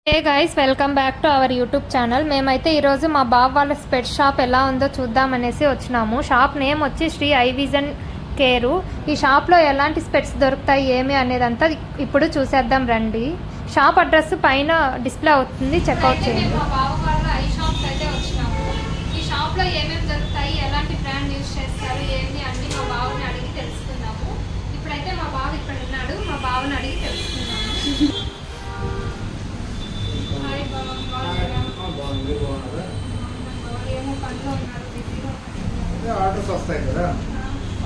Hey guys, welcome back to our YouTube channel. మేమైతే ఈరోజు మా బావ వాళ్ళ స్పెట్ షాప్ ఎలా ఉందో చూద్దామనేసి వచ్చినాము. షాప్ నేమ్ వచ్చి శ్రీ ఐ విజన్ కేరు. ఈ షాప్లో ఎలాంటి స్పెట్స్ దొరుకుతాయి ఏమి అనేదంతా ఇప్పుడు చూసేద్దాం రండి. షాప్ అడ్రస్ పైన డిస్ప్లే అవుతుంది, చెక్అవుట్ చేయండి. మా బావ వాళ్ళ ఐ షాప్కి అయితే వచ్చినాము. ఈ షాప్లో ఏమేమి దొరుకుతాయి, ఎలాంటి బ్రాండ్ యూజ్ చేస్తారు ఏమి అన్నీ మా బావని అడిగి తెలుసుకుందాము. ఇప్పుడైతే మా బావ ఇక్కడ ఉన్నాడు, మా బావని అడిగి తెలుసుకుందాము. ఆర్డర్స్ వస్తాయి కదా,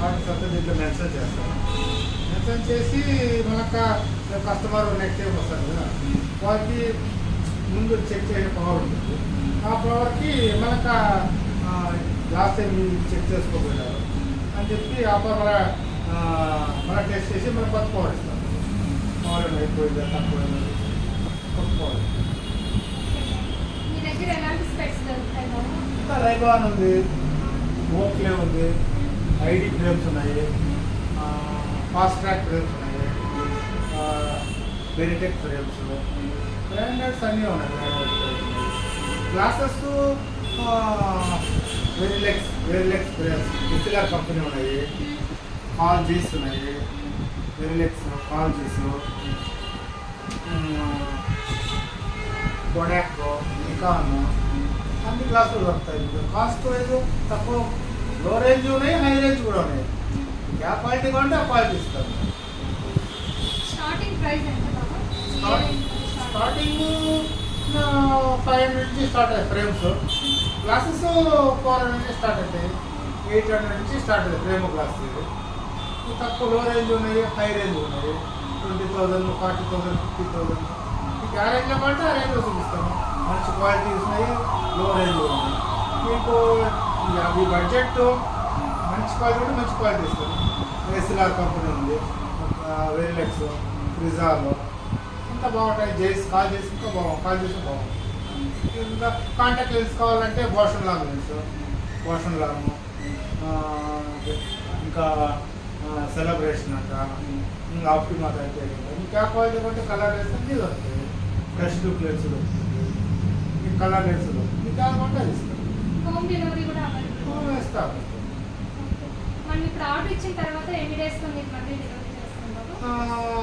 ఆర్డర్స్ వస్తే దీంట్లో మెన్షన్ చేస్తాను. మెన్షన్ చేసి మనకు కస్టమర్ నెక్స్ట్ టైం వస్తారు కదా, వాళ్ళకి ముందు చెక్ చేసే పవర్ ఉంటుంది. ఆ పవర్కి మనకు లాస్ట్ టైం చెక్ చేసుకోబోయారు అని చెప్పి ఆ పవర్ మన టెస్ట్ చేసి మనం కొత్త పవర్ ఇస్తాం. పవర్ అయిపోయింది, తక్కువ కొత్త పవర్. రైబాన్ ఉంది, ఓక్లే ఉంది, ఐడి ఫ్రేమ్స్ ఉన్నాయి, ఫాస్ట్ ట్రాక్ ఫ్రేమ్స్ ఉన్నాయి, బెనిటెక్ ఫ్రేమ్స్, బ్రాండెడ్స్ అన్నీ ఉన్నాయి. గ్లాసెస్ వెరిలెక్స్ ఫ్రేమ్స్, ఇస్లార్ కంపెనీ ఉన్నాయి, కాల్ జీస్ ఉన్నాయి, వెరిలెక్స్ కాల్ జీస్, కొడాకో, నికాన్ అన్ని క్లాసులు దొరుకుతాయి. కాస్ట్ వైజ్ తక్కువ, లో రేంజ్ ఉన్నాయి, హై రేంజ్ కూడా ఉన్నాయి. ఏ క్వాలిటీ కావాలంటే ఆ క్వాలిటీ ఇస్తాం. స్టార్టింగ్ ప్రైస్ ఎంత? స్టార్టింగ్ 500 నుంచి స్టార్ట్ అవుతాయి ఫ్రేమ్స్. గ్లాసెస్ 400 నుంచి స్టార్ట్ అవుతాయి, 800 నుంచి స్టార్ట్ అవుతాయి ఫ్రేమ్ గ్లాస్. తక్కువ లో రేంజ్ ఉన్నాయి, హై రేంజ్ ఉన్నాయి. 20,000, 40,000, 50,000. మీకు ఆ రేంజ్లో కావాలంటే ఆ రేంజ్లో చూపిస్తాము. మంచి క్వాలిటీస్ ఉన్నాయి, లో రేంజ్ ఉన్నాయి. మీకు అది బడ్జెట్ మంచి క్వాలిటీ ఉంటే మంచి క్వాలిటీ ఇస్తాను. ఎస్ఎల్ఆర్ కంపెనీ ఉంది, వెరిలెక్స్, ఫ్రిజాలో అంతా బాగుంటాయి. కాల్ చేసి ఇంకా కాల్ చేసి బాగుంటుంది. ఇంకా కాంటాక్ట్ లెన్స్ కావాలంటే బోషన్ లాంగ్ లెన్స్, బోషన్ లాంగ్, ఇంకా సెలబ్రేషన్ అంట, ఇంకా ఆప్టిమాస్ అయితే ఇంకా క్వాలిటీ కొంటే కలర్ లెన్స్ అన్నీ దొరుకుతాయి. ఫ్రెష్ లుక్ లెన్స్ దొరుకుతుంది, కలర్ లెన్స్ మీకు కావాలంటే అది ఇస్తాం. హోమ్ డెలివరీ కూడా అవైలబుల్ ఇస్తాము. మనం ఇప్పుడు ఆర్డర్ ఇచ్చిన తర్వాత ఎన్ని డేస్లో మీకు మళ్ళీ డెలివరీ చేస్తాం?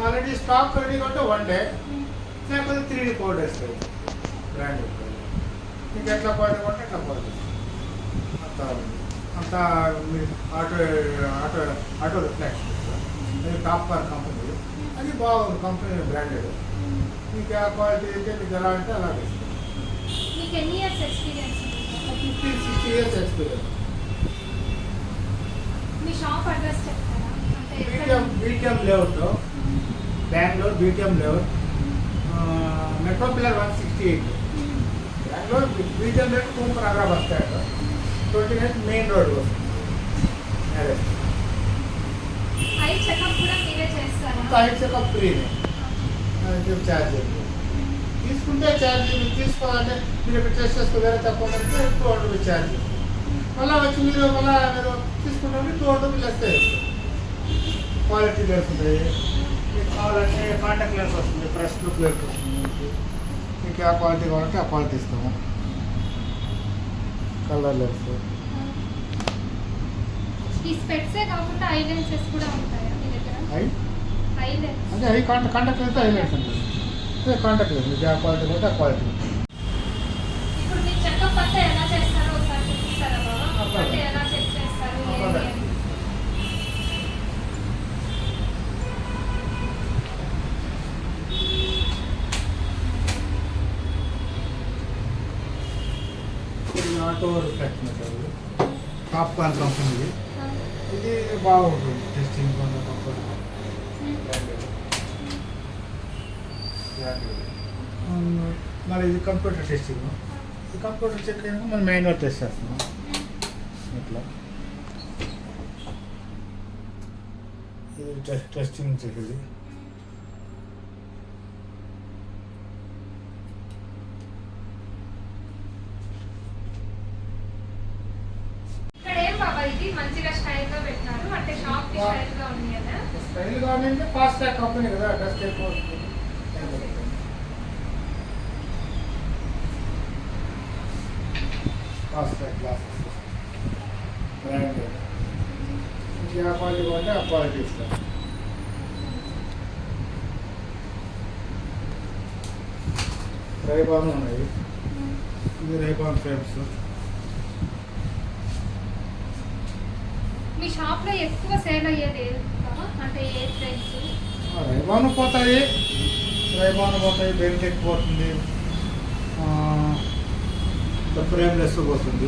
ఆల్రెడీ స్టాక్ రెడీ ఉంటే 1 డే, లేకపోతే 3-4 days బ్రాండ్. మీకు ఎట్లా క్వాలిటీ కొంటే ఎట్లా క్వాలిటీ అంతా ఆటో రిఫ్లెక్స్. అది టాప్ కార్ కంపెనీ, అది బాగుంది కంపెనీ, బ్రాండెడ్. మీకు ఆ క్వాలిటీ అయితే మీకు ఎలా అంటే అలాగే ఇస్తాం. మీకు ఎన్ని ఇయర్స్ ఎక్స్పీరియన్స్? 50-60 years experience. మీ షాప్ అడ్రస్ చెప్తారా? BTM layout, Bengaluru BTM layout, metro pillar 168. Bengaluru BTM layout, Kumpanagara bus stand, 29 main road వస్తుంది. ఐ చెకప్ కూడా మీరే చేస్తారా? ఐ చెకప్ ఫ్రీనే, ఛార్జ్ తీసుకుంటే ఛార్జ్. తీసుకోవాలంటే మీరు ఇక్కడ టెస్ట్ చేసుకోవాలి, తక్కువ 200 రూపీస్ ఛార్జ్. మళ్ళీ వచ్చి మీరు తీసుకుంటే 200 రూపీలు వస్తాయి. క్వాలిటీ లెన్స్ ఉంటాయి. మీకు కావాలంటే కాంటాక్ట్ లెన్స్ వస్తుంది, ఫ్రెష్ లుక్ లెన్స్ వస్తుంది. మీకు ఆ క్వాలిటీ కావాలంటే ఆ క్వాలిటీ ఇస్తాము. Colour lens. ఈ స్పెట్సే కాకుండా ఐ లెన్సెస్ కూడా ఉంటాయా మీ దగ్గర? ఐ లెన్స్ అంటే అవి కాంటాక్ట్ లెన్స్, ఐ లెన్స్ ఉంటుంది. కాంటాక్ట్ లెన్స్ మీకు ఆ క్వాలిటీ కాబట్టి ఆ క్వాలిటీ. ఇప్పుడు మీరు చెకప్ అంతా ఎలా చేస్తారో ఒకసారి చూపిస్తారా బాబా? అంటే ఎలా చెక్ చేస్తారు ఏంటి అని? Auto reflect method, top car company. ఇది బాగుంటుంది టెస్టింగ్ కొంచెం కంఫర్ట్. మళ్ళీ ఇది కంప్యూటర్ టెస్టింగ్. ఈ కంప్యూటర్ చెక్ అయినా మనం మాన్యువల్ టెస్ట్ చేస్తున్నాం. ఇట్లా ఇది టెస్టింగ్ చేసేది. ఇక్కడ ఏం బాబా ఇది మంచిగా స్టైల్గా పెట్టినారు, అంటే షాప్ స్టైల్గా ఉంది కదా? స్టైల్గా అంటే ఫాస్ట్ ట్రాక్ కంపెనీ కదా, డస్ట్ ఎక్కువ. Fast glasses branded. ఏ క్వాలిటీ కావాలంటే ఆ క్వాలిటీ ఇస్తాం. రైబాన్ ఉన్నాయి, ఇది రైబాన్ ఫ్రేమ్స్. మీ షాప్లో ఎక్కువ సేల్ అయ్యేది అంటే ఏ ఫ్రేమ్స్? రైబాన్ పోతాయి, బెనిటెక్ పోతుంది, ఫ్రేమ్లెస్ పోతుంది.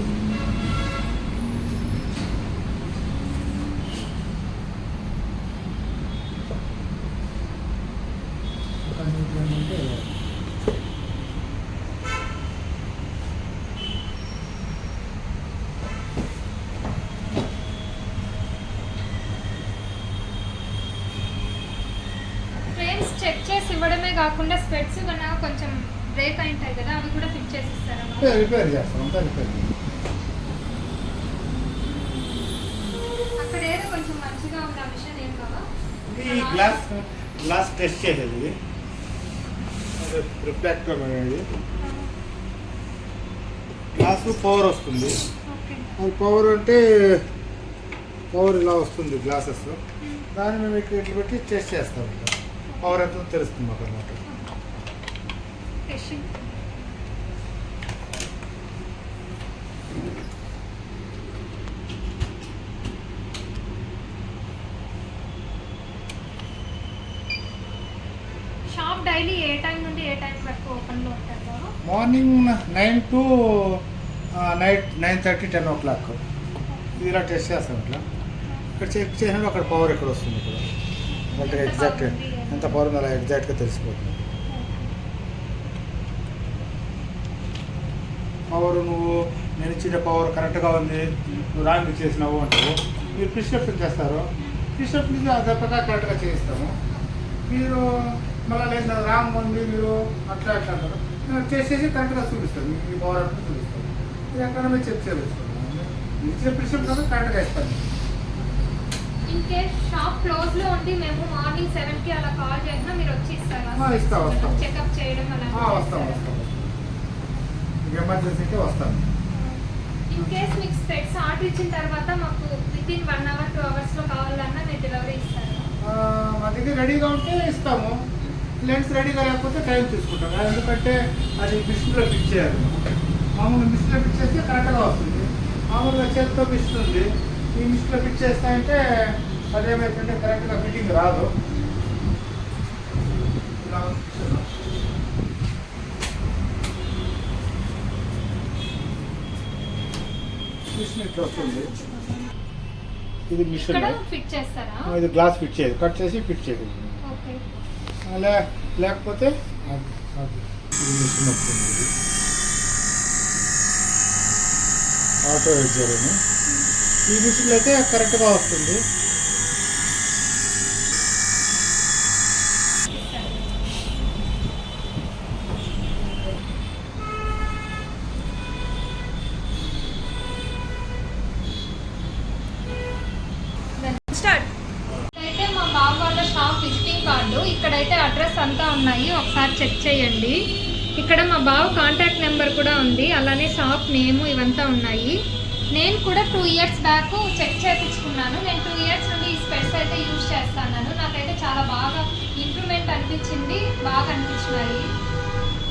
ఫ్రేమ్స్ చెక్ చేసి ఇవ్వడమే కాకుండా స్పెట్స్ కన్నా కొంచెం బ్రేక్ అయి ఉంటాయి కదా, అవి కూడా ఫిట్ చేసి ఇస్తారా? రిపేర్ చేస్తాం, అంతా రిపేర్. అక్కడ ఏదో కొంచెం మంచిగా ఉంది ఆ మిషన్ ఏం కావా? ఈ గ్లాస్ టెస్ట్ చేసేది రిఫ్లెక్టర్ అనేది. గ్లాస్ పవర్ వస్తుంది. అది పవర్ అంటే పవర్ ఇలా వస్తుంది గ్లాసెస్. దాన్ని మేము ఇట్లా పెట్టి టెస్ట్ చేస్తాం. పవర్ ఎంత తెలుస్తుంది మాకు అన్నమాట. షాప్ డైలీ ఏ టైం నుండి ఏ టైం వరకు ఓపెన్లో ఉంటారు? Morning 9 to night 9:30, 10 o'clock. ఇది ఇలా టెస్ట్ చేస్తాం. ఇట్లా ఇక్కడ చెక్ చేసినప్పుడు అక్కడ పవర్ ఎక్కడ వస్తుంది, ఇక్కడ అంటే ఎగ్జాక్ట్ ఎంత పవర్ ఉందో అలా ఎగ్జాక్ట్గా తెలిసిపోతుంది. పవర్ నేను ఇచ్చిన పవర్ కరెక్ట్గా ఉంది, నువ్వు రాంగ్ చేసినావు అంటావు. మీరు ప్రిస్క్రిప్షన్ చేస్తారు, ప్రిస్క్రిప్షన్ అదే ప్రకారం కరెక్ట్గా చేయిస్తాము. మీరు మళ్ళీ లేదు రాంగ్ ఉంది మీరు అట్లా అంటారు, చేసేసి కరెక్ట్గా చూపిస్తాను. మీ పవర్ అంటే చూపిస్తాను. ఇది ఎక్కడ మీరు చెక్ చేయించుకుంటాను. ఇచ్చిన ప్రిస్క్రిప్షన్ కరెక్ట్గా ఇస్తాను. ఇన్ కేస్ షాప్ క్లోజ్లో ఉండి మేము మార్నింగ్ 7కి అలా కాల్ చేసినా మీరు వచ్చి ఇస్తారా? వస్తాం. చెకప్ చేయడం అలా వస్తాం. ఎమర్జెన్సీ అయితే వస్తాను. ఇన్ కేస్ మీకు స్పెట్స్ ఆర్డర్ ఇచ్చిన తర్వాత మాకు వితిన్ 1 hour 2 hours కావాలన్నా మీరు డెలివరీ ఇస్తారా? మా దగ్గర రెడీగా ఉంటే ఇస్తాము. లెన్స్ రెడీగా లేకపోతే టైం తీసుకుంటాం. ఎందుకంటే అది మిషన్లో ఫిట్ చేయాలి. మామూలు మిషన్లో ఫిట్ చేస్తే కరెక్ట్గా వస్తుంది. మామూలుగా చేతితో మిషన్ ఉంది, ఈ మిషన్లో ఫిట్ చేస్తాయంటే అదేమైతుంటే కరెక్ట్గా ఫిట్టింగ్ రాదు. ఇలా మిషన్ ఇట్లా వస్తుంది. ఇది మిషన్, ఫిట్ చేస్తారా? ఇది గ్లాస్ ఫిట్ చేయదు, కట్ చేసి ఫిట్ చేయదు. లేకపోతే ఇది మిషన్ వస్తుంది. ఇది ఆటో ఎడ్జర్ అని. ఈ మిషన్లో అయితే కరెక్ట్గా వస్తుంది. అయితే మా బాబు వాళ్ళ షాప్ విజిటింగ్ కార్డు, ఇక్కడైతే అడ్రస్ అంతా ఉన్నాయి, ఒకసారి చెక్ చేయండి. ఇక్కడ మా బాబు కాంటాక్ట్ నెంబర్ కూడా ఉంది, అలానే షాప్ నేము ఇవంతా ఉన్నాయి. నేను కూడా 2 years బ్యాక్ చెక్ చేయించుకున్నాను. నేను 2 years నుండి ఈ స్పెట్స్ అయితే యూజ్ చేస్తాను. నాకైతే చాలా బాగా ఇంప్రూవ్మెంట్ అనిపించింది, బాగా అనిపించినాయి.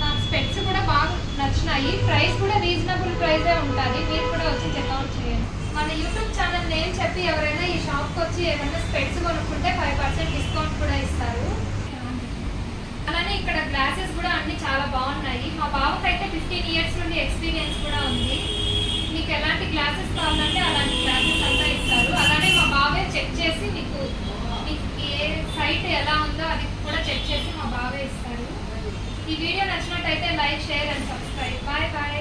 నాకు స్పెట్స్ కూడా బాగా నచ్చినాయి. ప్రైస్ కూడా రీజనబుల్ ప్రైజే ఉంటుంది. మీరు కూడా వచ్చి చెక్అవుట్ చేయండి. మన యూట్యూబ్ ఛానల్ నేమ్ చెప్పి ఎవరైనా ఈ షాప్కి వచ్చి ఏమైనా స్పెట్స్ కొనుక్కుంటే 5% డిస్కౌంట్ కూడా ఇస్తారు. అలానే ఇక్కడ గ్లాసెస్ కూడా అన్ని చాలా బాగున్నాయి. మా బాబుకైతే 15 years నుండి ఎక్స్పీరియన్స్ కూడా ఉంది. మీకు ఎలాంటి గ్లాసెస్ కావాలంటే అలాంటి గ్లాసెస్ అంతా ఇస్తారు. అలానే మా బాబే చెక్ చేసి మీకు ఏ సైట్ ఎలా ఉందో అది కూడా చెక్ చేసి మా బాబే ఇస్తారు. ఈ వీడియో నచ్చినట్టయితే like, share and subscribe. Bye bye.